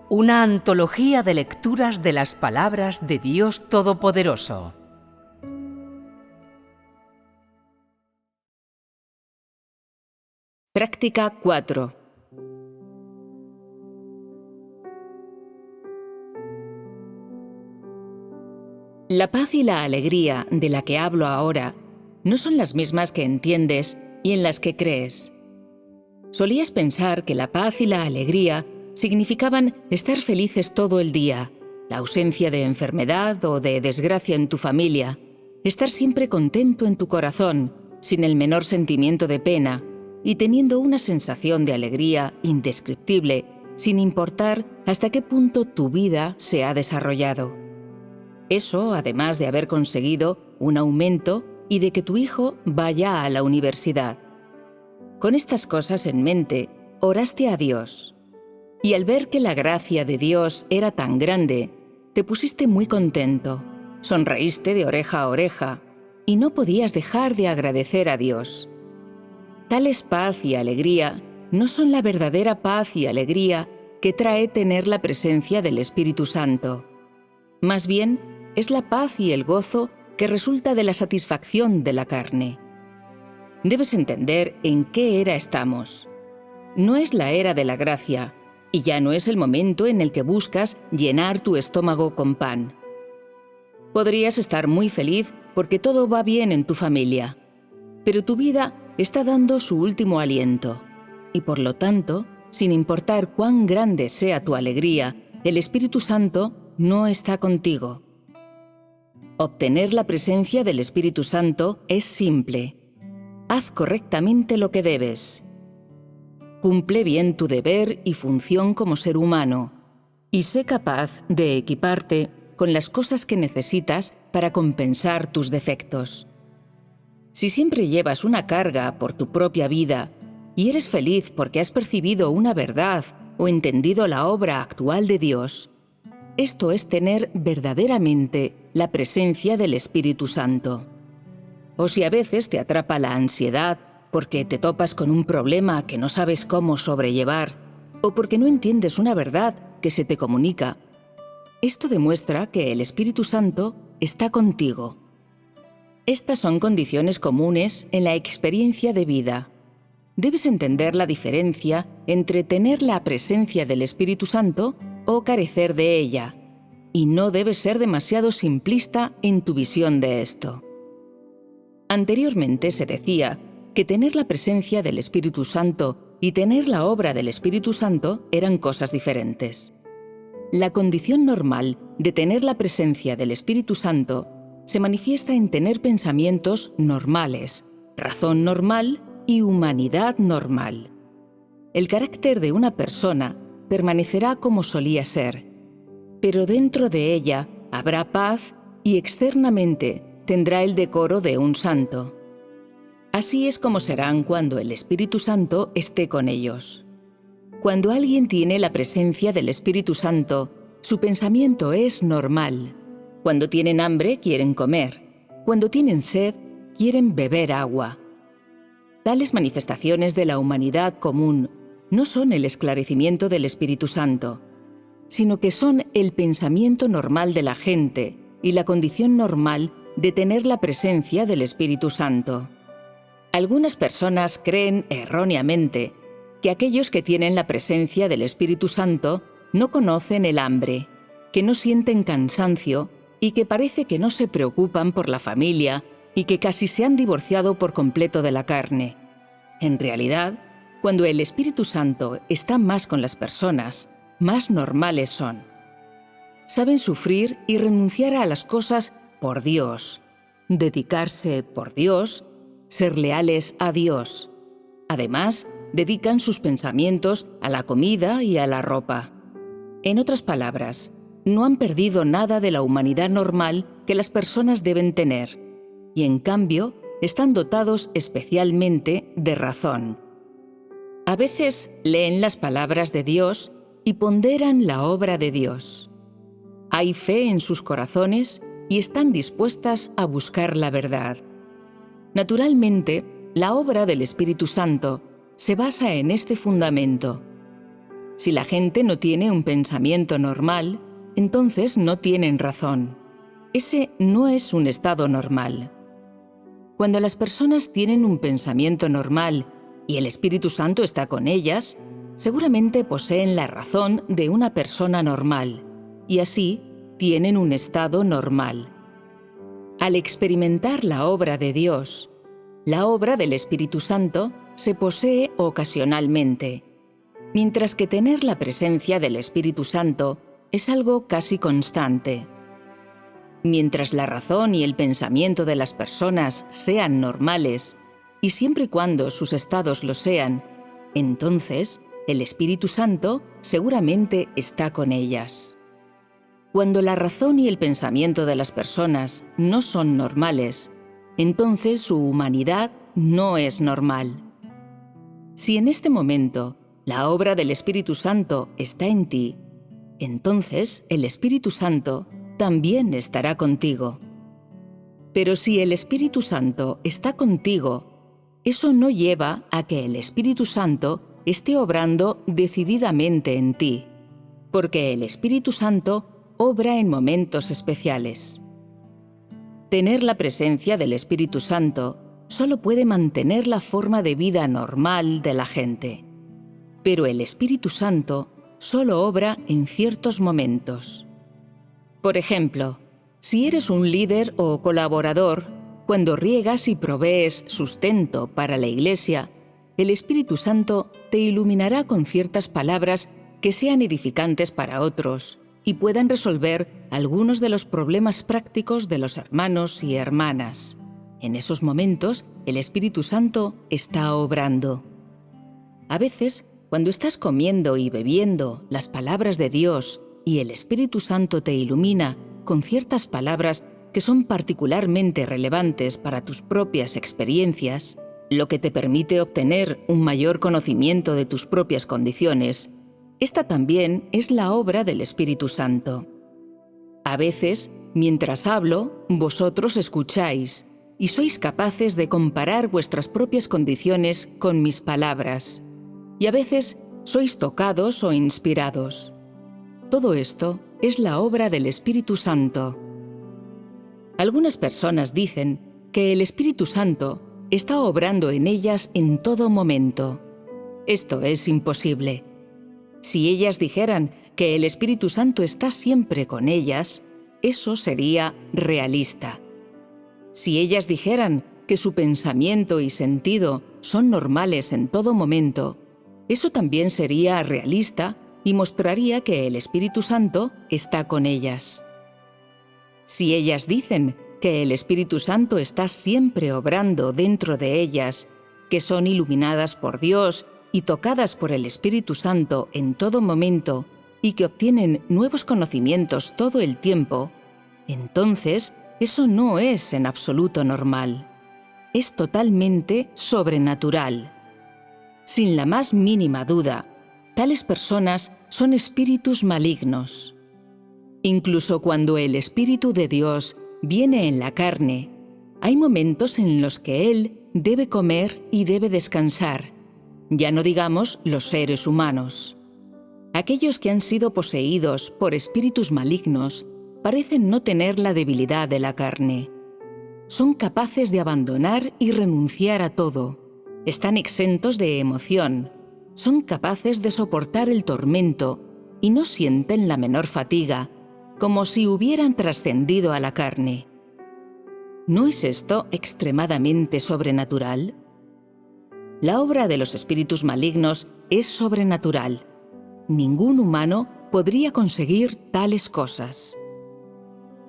una antología de lecturas de las palabras de Dios Todopoderoso. Práctica 4. La paz y la alegría de la que hablo ahora no son las mismas que entiendes y en las que crees. Solías pensar que la paz y la alegría significaban estar felices todo el día, la ausencia de enfermedad o de desgracia en tu familia, estar siempre contento en tu corazón, sin el menor sentimiento de pena y teniendo una sensación de alegría indescriptible, sin importar hasta qué punto tu vida se ha desarrollado. Eso, además de haber conseguido un aumento y de que tu hijo vaya a la universidad. Con estas cosas en mente, oraste a Dios. Y al ver que la gracia de Dios era tan grande, te pusiste muy contento, sonreíste de oreja a oreja y no podías dejar de agradecer a Dios. Tales paz y alegría no son la verdadera paz y alegría que trae tener la presencia del Espíritu Santo. Más bien, es la paz y el gozo que resulta de la satisfacción de la carne. Debes entender en qué era estamos. No es la era de la gracia, y ya no es el momento en el que buscas llenar tu estómago con pan. Podrías estar muy feliz porque todo va bien en tu familia, pero tu vida está dando su último aliento, y por lo tanto, sin importar cuán grande sea tu alegría, el Espíritu Santo no está contigo. Obtener la presencia del Espíritu Santo es simple. Haz correctamente lo que debes. Cumple bien tu deber y función como ser humano y sé capaz de equiparte con las cosas que necesitas para compensar tus defectos. Si siempre llevas una carga por tu propia vida y eres feliz porque has percibido una verdad o entendido la obra actual de Dios, esto es tener verdaderamente la presencia del Espíritu Santo. O si a veces te atrapa la ansiedad porque te topas con un problema que no sabes cómo sobrellevar, o porque no entiendes una verdad que se te comunica, esto demuestra que el Espíritu Santo está contigo. Estas son condiciones comunes en la experiencia de vida. Debes entender la diferencia entre tener la presencia del Espíritu Santo o carecer de ella, y no debes ser demasiado simplista en tu visión de esto. Anteriormente se decía que tener la presencia del Espíritu Santo y tener la obra del Espíritu Santo eran cosas diferentes. La condición normal de tener la presencia del Espíritu Santo se manifiesta en tener pensamientos normales, razón normal y humanidad normal. El carácter de una persona permanecerá como solía ser, pero dentro de ella habrá paz y externamente tendrá el decoro de un santo. Así es como serán cuando el Espíritu Santo esté con ellos. Cuando alguien tiene la presencia del Espíritu Santo, su pensamiento es normal. Cuando tienen hambre, quieren comer. Cuando tienen sed, quieren beber agua. Tales manifestaciones de la humanidad común no son el esclarecimiento del Espíritu Santo, sino que son el pensamiento normal de la gente y la condición normal de tener la presencia del Espíritu Santo. Algunas personas creen erróneamente que aquellos que tienen la presencia del Espíritu Santo no conocen el hambre, que no sienten cansancio y que parece que no se preocupan por la familia y que casi se han divorciado por completo de la carne. En realidad, cuando el Espíritu Santo está más con las personas, más normales son. Saben sufrir y renunciar a las cosas por Dios, dedicarse por Dios, ser leales a Dios. Además, dedican sus pensamientos a la comida y a la ropa. En otras palabras, no han perdido nada de la humanidad normal que las personas deben tener, y en cambio están dotados especialmente de razón. A veces leen las palabras de Dios y ponderan la obra de Dios. Hay fe en sus corazones y están dispuestas a buscar la verdad. Naturalmente, la obra del Espíritu Santo se basa en este fundamento. Si la gente no tiene un pensamiento normal, entonces no tienen razón. Ese no es un estado normal. Cuando las personas tienen un pensamiento normal y el Espíritu Santo está con ellas, seguramente poseen la razón de una persona normal, y así tienen un estado normal. Al experimentar la obra de Dios, la obra del Espíritu Santo se posee ocasionalmente, mientras que tener la presencia del Espíritu Santo es algo casi constante. Mientras la razón y el pensamiento de las personas sean normales, y siempre y cuando sus estados lo sean, entonces el Espíritu Santo seguramente está con ellas. Cuando la razón y el pensamiento de las personas no son normales, entonces su humanidad no es normal. Si en este momento la obra del Espíritu Santo está en ti, entonces el Espíritu Santo también estará contigo. Pero si el Espíritu Santo está contigo, eso no lleva a que el Espíritu Santo esté obrando decididamente en ti, porque el Espíritu Santo obra en momentos especiales. Tener la presencia del Espíritu Santo solo puede mantener la forma de vida normal de la gente. Pero el Espíritu Santo solo obra en ciertos momentos. Por ejemplo, si eres un líder o colaborador, cuando riegas y provees sustento para la Iglesia, el Espíritu Santo te iluminará con ciertas palabras que sean edificantes para otros y puedan resolver algunos de los problemas prácticos de los hermanos y hermanas. En esos momentos, el Espíritu Santo está obrando. A veces, cuando estás comiendo y bebiendo las palabras de Dios y el Espíritu Santo te ilumina con ciertas palabras que son particularmente relevantes para tus propias experiencias, lo que te permite obtener un mayor conocimiento de tus propias condiciones, esta también es la obra del Espíritu Santo. A veces, mientras hablo, vosotros escucháis y sois capaces de comparar vuestras propias condiciones con mis palabras. Y a veces sois tocados o inspirados. Todo esto es la obra del Espíritu Santo. Algunas personas dicen que el Espíritu Santo está obrando en ellas en todo momento. Esto es imposible. Si ellas dijeran que el Espíritu Santo está siempre con ellas, eso sería realista. Si ellas dijeran que su pensamiento y sentido son normales en todo momento, eso también sería realista y mostraría que el Espíritu Santo está con ellas. Si ellas dicen que el Espíritu Santo está siempre obrando dentro de ellas, que son iluminadas por Dios y tocadas por el Espíritu Santo en todo momento y que obtienen nuevos conocimientos todo el tiempo, entonces eso no es en absoluto normal. Es totalmente sobrenatural. Sin la más mínima duda, tales personas son espíritus malignos. Incluso cuando el Espíritu de Dios viene en la carne, hay momentos en los que Él debe comer y debe descansar. Ya no digamos los seres humanos. Aquellos que han sido poseídos por espíritus malignos parecen no tener la debilidad de la carne. Son capaces de abandonar y renunciar a todo. Están exentos de emoción. Son capaces de soportar el tormento y no sienten la menor fatiga, como si hubieran trascendido a la carne. ¿No es esto extremadamente sobrenatural? La obra de los espíritus malignos es sobrenatural. Ningún humano podría conseguir tales cosas.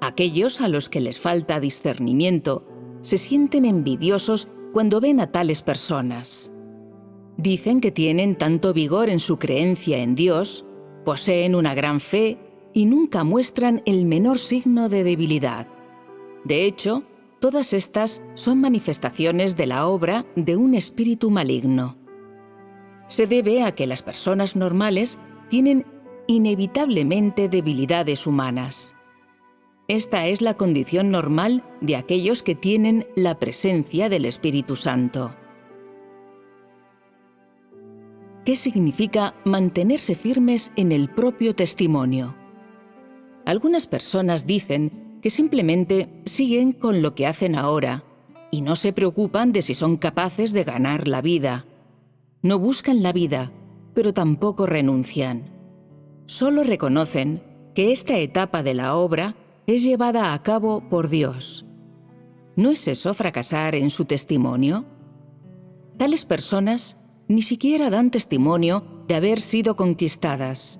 Aquellos a los que les falta discernimiento se sienten envidiosos cuando ven a tales personas. Dicen que tienen tanto vigor en su creencia en Dios, poseen una gran fe y nunca muestran el menor signo de debilidad. De hecho, todas estas son manifestaciones de la obra de un espíritu maligno. Se debe a que las personas normales tienen inevitablemente debilidades humanas. Esta es la condición normal de aquellos que tienen la presencia del Espíritu Santo. qué significa mantenerse firmes en el propio testimonio. Algunas personas dicen que simplemente siguen con lo que hacen ahora y no se preocupan de si son capaces de ganar la vida. No buscan la vida, pero tampoco renuncian. Solo reconocen que esta etapa de la obra es llevada a cabo por Dios. ¿No es eso fracasar en su testimonio? Tales personas ni siquiera dan testimonio de haber sido conquistadas.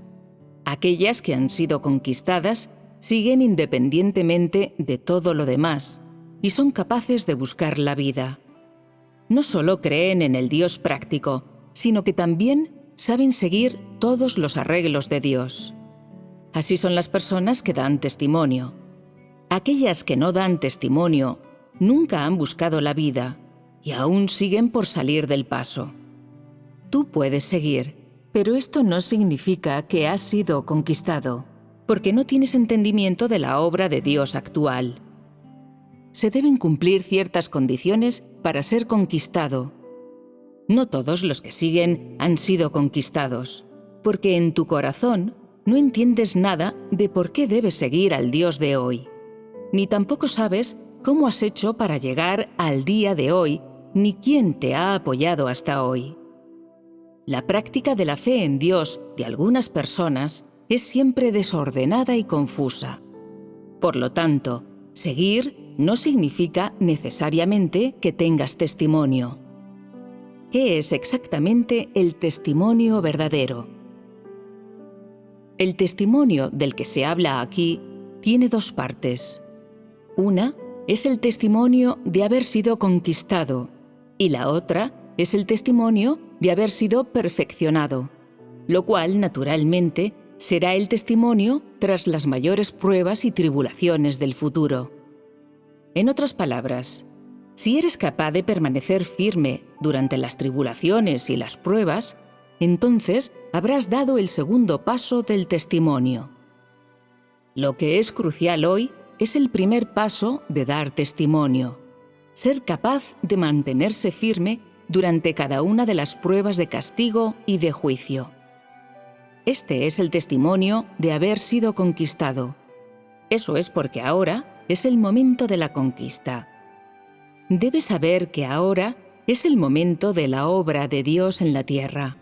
Aquellas que han sido conquistadas siguen independientemente de todo lo demás y son capaces de buscar la vida. No solo creen en el Dios práctico, sino que también saben seguir todos los arreglos de Dios. Así son las personas que dan testimonio. Aquellas que no dan testimonio nunca han buscado la vida y aún siguen por salir del paso. Tú puedes seguir, pero esto no significa que has sido conquistado, porque no tienes entendimiento de la obra de Dios actual. Se deben cumplir ciertas condiciones para ser conquistado. No todos los que siguen han sido conquistados, porque en tu corazón no entiendes nada de por qué debes seguir al Dios de hoy, ni tampoco sabes cómo has hecho para llegar al día de hoy, ni quién te ha apoyado hasta hoy. La práctica de la fe en Dios de algunas personas es siempre desordenada y confusa. Por lo tanto, seguir no significa necesariamente que tengas testimonio. ¿Qué es exactamente el testimonio verdadero? El testimonio del que se habla aquí tiene dos partes. Una es el testimonio de haber sido conquistado y la otra es el testimonio de haber sido perfeccionado, lo cual, naturalmente, será el testimonio tras las mayores pruebas y tribulaciones del futuro. En otras palabras, si eres capaz de permanecer firme durante las tribulaciones y las pruebas, entonces habrás dado el segundo paso del testimonio. Lo que es crucial hoy es el primer paso de dar testimonio, ser capaz de mantenerse firme durante cada una de las pruebas de castigo y de juicio. Este es el testimonio de haber sido conquistado. Eso es porque ahora es el momento de la conquista. Debes saber que ahora es el momento de la obra de Dios en la tierra.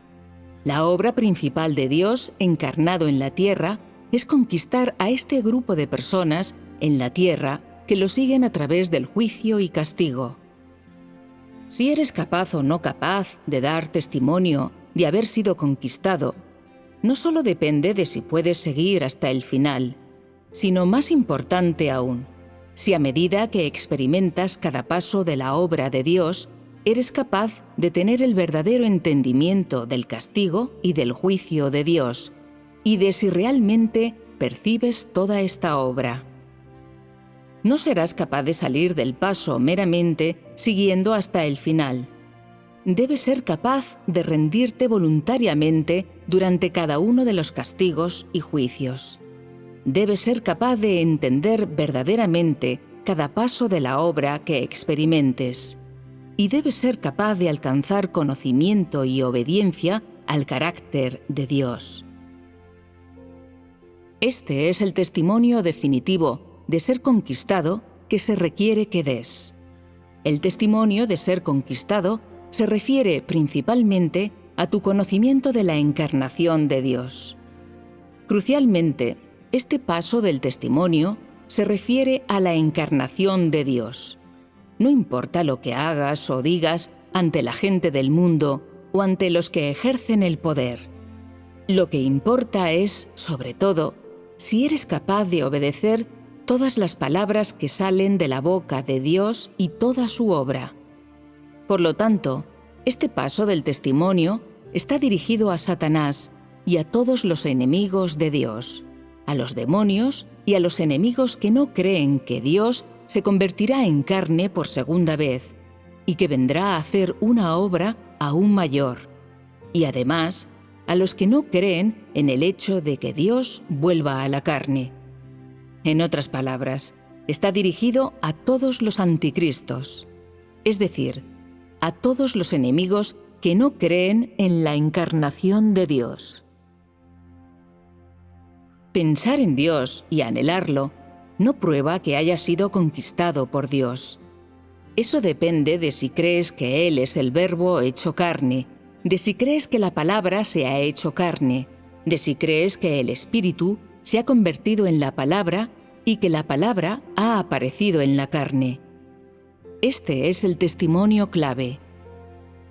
La obra principal de Dios encarnado en la tierra es conquistar a este grupo de personas en la tierra que lo siguen a través del juicio y castigo. Si eres capaz o no capaz de dar testimonio de haber sido conquistado, no solo depende de si puedes seguir hasta el final, sino más importante aún, si a medida que experimentas cada paso de la obra de Dios, eres capaz de tener el verdadero entendimiento del castigo y del juicio de Dios, y de si realmente percibes toda esta obra. No serás capaz de salir del paso meramente siguiendo hasta el final. Debes ser capaz de rendirte voluntariamente durante cada uno de los castigos y juicios. Debes ser capaz de entender verdaderamente cada paso de la obra que experimentes. Y debes ser capaz de alcanzar conocimiento y obediencia al carácter de Dios. Este es el testimonio definitivo de ser conquistado que se requiere que des. El testimonio de ser conquistado se refiere principalmente a tu conocimiento de la encarnación de Dios. Crucialmente, este paso del testimonio se refiere a la encarnación de Dios. No importa lo que hagas o digas ante la gente del mundo o ante los que ejercen el poder. Lo que importa es, sobre todo, si eres capaz de obedecer todas las palabras que salen de la boca de Dios y toda su obra. Por lo tanto, este paso del testimonio está dirigido a Satanás y a todos los enemigos de Dios, a los demonios y a los enemigos que no creen que Dios se convertirá en carne por segunda vez y que vendrá a hacer una obra aún mayor, y además a los que no creen en el hecho de que Dios vuelva a la carne. En otras palabras, está dirigido a todos los anticristos, es decir, a todos los enemigos que no creen en la encarnación de Dios. Pensar en Dios y anhelarlo no prueba que haya sido conquistado por Dios. Eso depende de si crees que Él es el Verbo hecho carne, de si crees que la palabra se ha hecho carne, de si crees que el Espíritu se ha convertido en la palabra y que la palabra ha aparecido en la carne. Este es el testimonio clave.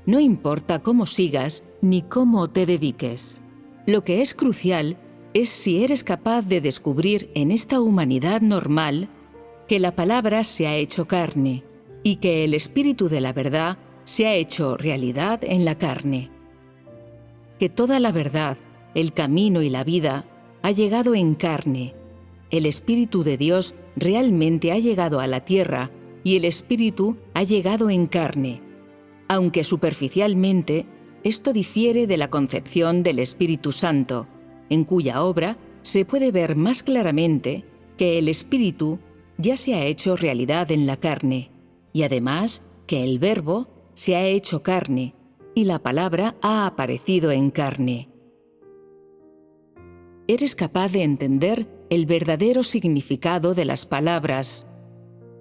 No importa cómo sigas ni cómo te dediques. Lo que es crucial es si eres capaz de descubrir en esta humanidad normal que la palabra se ha hecho carne y que el Espíritu de la verdad se ha hecho realidad en la carne. Que toda la verdad, el camino y la vida ha llegado en carne. El Espíritu de Dios realmente ha llegado a la tierra y el Espíritu ha llegado en carne, aunque superficialmente esto difiere de la concepción del Espíritu Santo, en cuya obra se puede ver más claramente que el Espíritu ya se ha hecho realidad en la carne, y además que el Verbo se ha hecho carne, y la palabra ha aparecido en carne. Eres capaz de entender el verdadero significado de las palabras.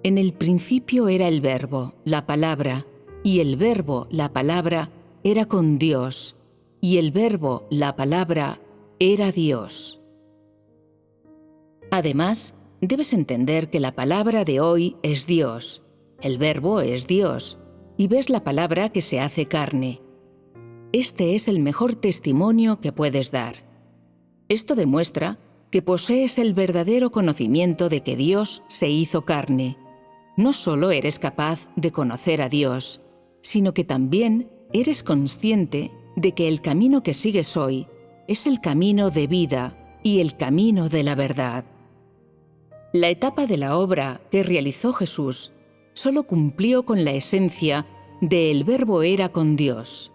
En el principio era el Verbo, la palabra, y el Verbo, la palabra, era con Dios, y el Verbo, la palabra, era Dios. Además, debes entender que la palabra de hoy es Dios, el Verbo es Dios, y ves la palabra que se hace carne. Este es el mejor testimonio que puedes dar. Esto demuestra que posees el verdadero conocimiento de que Dios se hizo carne. No solo eres capaz de conocer a Dios, sino que también eres consciente de que el camino que sigues hoy es el camino de vida y el camino de la verdad. La etapa de la obra que realizó Jesús solo cumplió con la esencia de el Verbo era con Dios.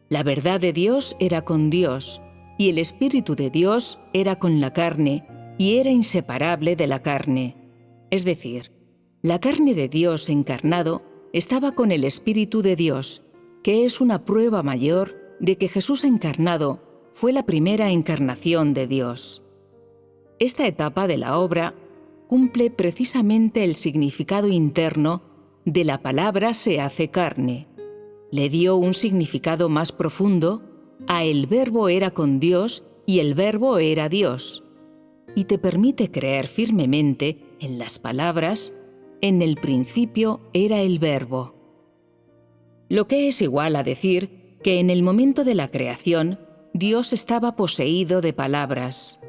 La verdad de Dios era con Dios, y el Espíritu de Dios era con la carne, y era inseparable de la carne. Es decir, la carne de Dios encarnado estaba con el Espíritu de Dios, que es una prueba mayor de que Jesús encarnado fue la primera encarnación de Dios. Esta etapa de la obra cumple precisamente el significado interno de la palabra se hace carne. Le dio un significado más profundo a el Verbo era con Dios y el Verbo era Dios, y te permite creer firmemente en las palabras en el principio era el Verbo. Lo que es igual a decir que en el momento de la creación Dios estaba poseído de palabras.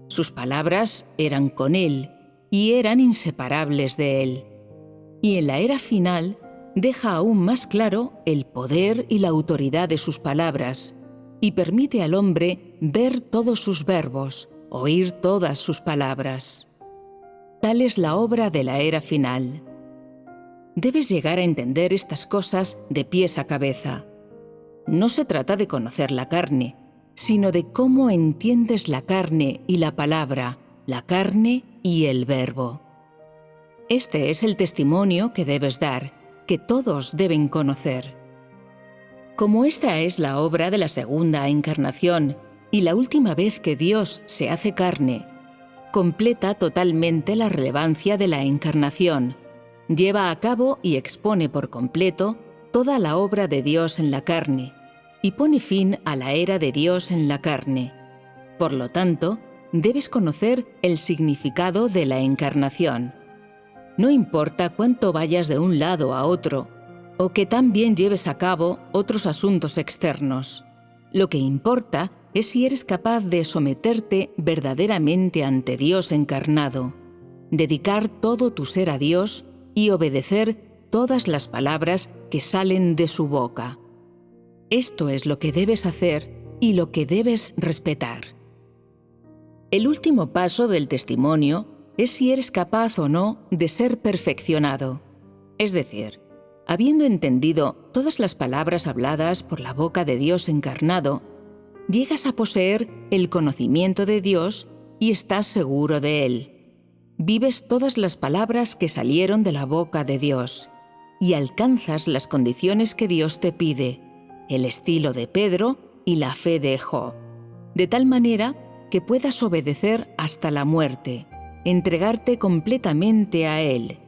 Sus palabras eran con Él y eran inseparables de Él. Y en la era final deja aún más claro el poder y la autoridad de sus palabras y permite al hombre ver todos sus verbos, oír todas sus palabras. Tal es la obra de la era final. Debes llegar a entender estas cosas de pies a cabeza. No se trata de conocer la carne, sino de cómo entiendes la carne y la palabra, la carne y el Verbo. Este es el testimonio que debes dar, que todos deben conocer. Como esta es la obra de la segunda encarnación y la última vez que Dios se hace carne, completa totalmente la relevancia de la encarnación, lleva a cabo y expone por completo toda la obra de Dios en la carne, y pone fin a la era de Dios en la carne. Por lo tanto, debes conocer el significado de la encarnación. No importa cuánto vayas de un lado a otro, o que también lleves a cabo otros asuntos externos. Lo que importa es si eres capaz de someterte verdaderamente ante Dios encarnado, dedicar todo tu ser a Dios y obedecer todas las palabras que salen de su boca. Esto es lo que debes hacer y lo que debes respetar. El último paso del testimonio es si eres capaz o no de ser perfeccionado, es decir, habiendo entendido todas las palabras habladas por la boca de Dios encarnado, llegas a poseer el conocimiento de Dios y estás seguro de Él. Vives todas las palabras que salieron de la boca de Dios y alcanzas las condiciones que Dios te pide. el estilo de Pedro y la fe de Job, de tal manera que puedas obedecer hasta la muerte, entregarte completamente a Él,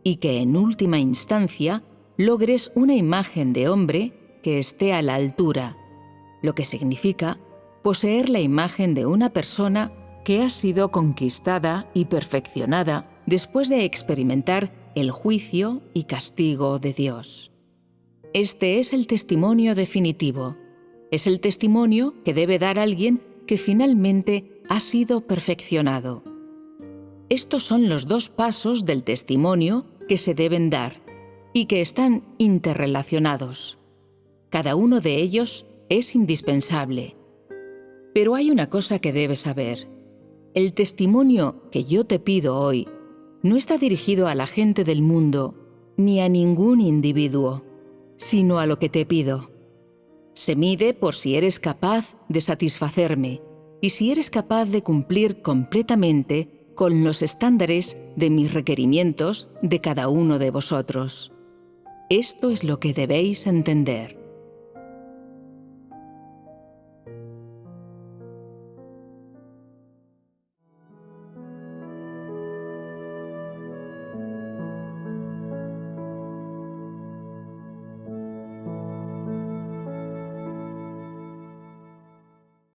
y que en última instancia logres una imagen de hombre que esté a la altura, lo que significa poseer la imagen de una persona que ha sido conquistada y perfeccionada después de experimentar el juicio y castigo de Dios. Este es el testimonio definitivo. Es el testimonio que debe dar alguien que finalmente ha sido perfeccionado. Estos son los dos pasos del testimonio que se deben dar y que están interrelacionados. Cada uno de ellos es indispensable. Pero hay una cosa que debes saber. El testimonio que yo te pido hoy no está dirigido a la gente del mundo ni a ningún individuo, sino a lo que te pido. Se mide por si eres capaz de satisfacerme y si eres capaz de cumplir completamente con los estándares de mis requerimientos de cada uno de vosotros. Esto es lo que debéis entender.